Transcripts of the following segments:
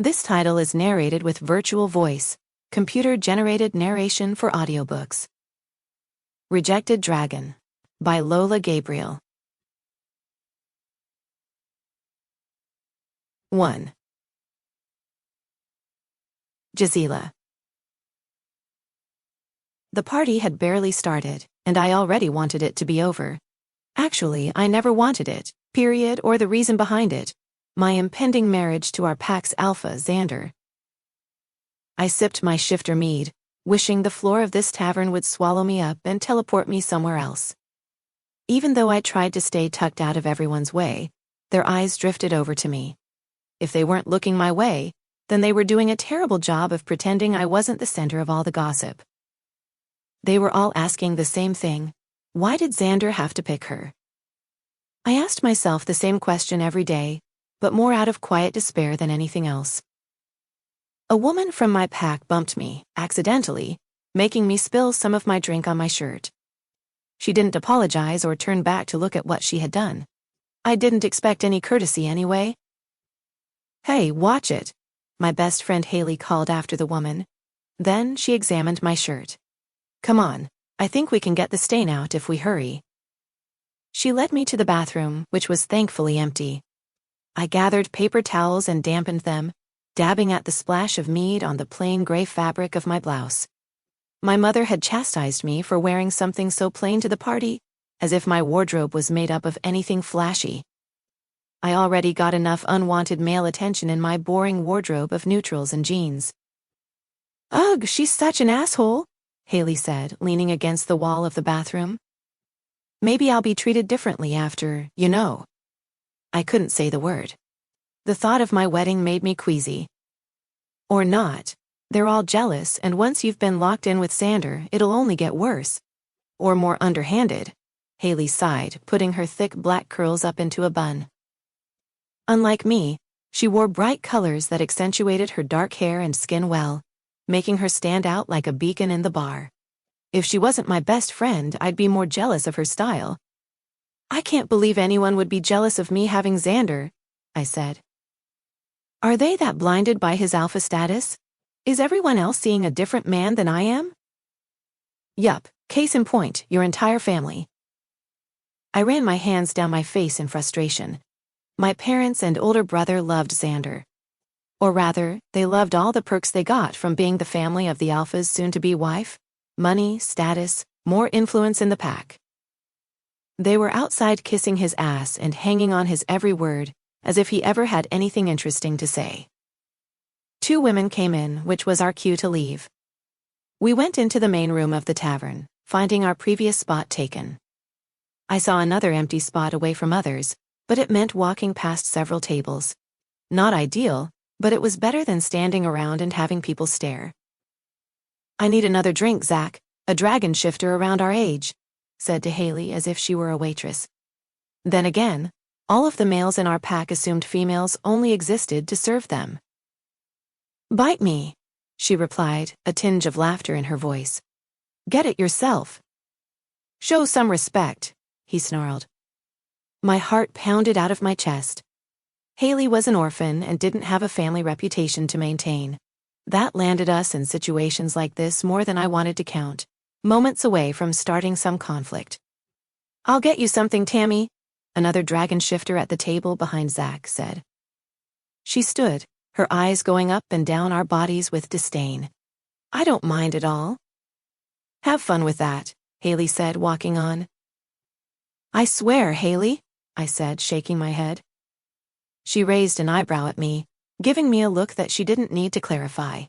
This title is narrated with virtual voice, computer-generated narration for audiobooks. Rejected Dragon by Lola Gabriel. 1. Gisela. The party had barely started, and I already wanted it to be over. Actually, I never wanted it, period, or the reason behind it. My impending marriage to our pack's alpha, Xander. I sipped my shifter mead, wishing the floor of this tavern would swallow me up and teleport me somewhere else. Even though I tried to stay tucked out of everyone's way, their eyes drifted over to me. If they weren't looking my way, then they were doing a terrible job of pretending I wasn't the center of all the gossip. They were all asking the same thing: why did Xander have to pick her? I asked myself the same question every day, but more out of quiet despair than anything else. A woman from my pack bumped me, accidentally, making me spill some of my drink on my shirt. She didn't apologize or turn back to look at what she had done. I didn't expect any courtesy anyway. "Hey, watch it," my best friend Haley called after the woman. Then she examined my shirt. "Come on, I think we can get the stain out if we hurry." She led me to the bathroom, which was thankfully empty. I gathered paper towels and dampened them, dabbing at the splash of mead on the plain gray fabric of my blouse. My mother had chastised me for wearing something so plain to the party, as if my wardrobe was made up of anything flashy. I already got enough unwanted male attention in my boring wardrobe of neutrals and jeans. "Ugh, she's such an asshole," Haley said, leaning against the wall of the bathroom. "Maybe I'll be treated differently after, you know." I couldn't say the word. The thought of my wedding made me queasy. Or not. They're all jealous, and once you've been locked in with Xander, it'll only get worse. Or more underhanded. Haley sighed, putting her thick black curls up into a bun. Unlike me, she wore bright colors that accentuated her dark hair and skin well, making her stand out like a beacon in the bar. If she wasn't my best friend, I'd be more jealous of her style. "I can't believe anyone would be jealous of me having Xander," I said. "Are they that blinded by his alpha status? Is everyone else seeing a different man than I am?" "Yup, case in point, your entire family." I ran my hands down my face in frustration. My parents and older brother loved Xander. Or rather, they loved all the perks they got from being the family of the alpha's soon-to-be wife: money, status, more influence in the pack. They were outside kissing his ass and hanging on his every word, as if he ever had anything interesting to say. 2 women came in, which was our cue to leave. We went into the main room of the tavern, finding our previous spot taken. I saw another empty spot away from others, but it meant walking past several tables. Not ideal, but it was better than standing around and having people stare. "I need another drink, Zach, a dragon shifter around our age," said to Haley as if she were a waitress. Then again, all of the males in our pack assumed females only existed to serve them. "Bite me," she replied, a tinge of laughter in her voice. "Get it yourself." "Show some respect," he snarled. My heart pounded out of my chest. Haley was an orphan and didn't have a family reputation to maintain. That landed us in situations like this more than I wanted to count, moments away from starting some conflict. "I'll get you something, Tammy," another dragon shifter at the table behind Zach said. She stood, her eyes going up and down our bodies with disdain. "I don't mind at all." "Have fun with that," Haley said, walking on. "I swear, Haley," I said, shaking my head. She raised an eyebrow at me, giving me a look that she didn't need to clarify.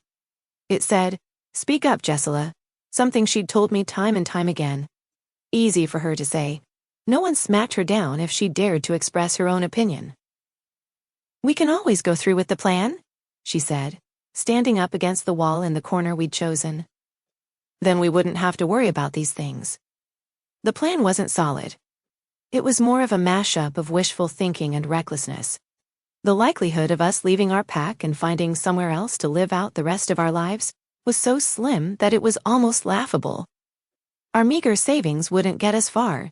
It said, "Speak up, Gisela," something she'd told me time and time again. Easy for her to say. No one smacked her down if she dared to express her own opinion. "We can always go through with the plan," she said, standing up against the wall in the corner we'd chosen. Then we wouldn't have to worry about these things. The plan wasn't solid. It was more of a mashup of wishful thinking and recklessness. The likelihood of us leaving our pack and finding somewhere else to live out the rest of our lives was so slim that it was almost laughable. Our meager savings wouldn't get us far.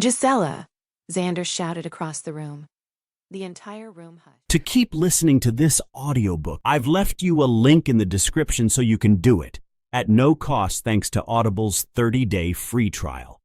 "Gisela," Xander shouted across the room. The entire room hushed. To keep listening to this audiobook, I've left you a link in the description so you can do it, at no cost thanks to Audible's 30-day free trial.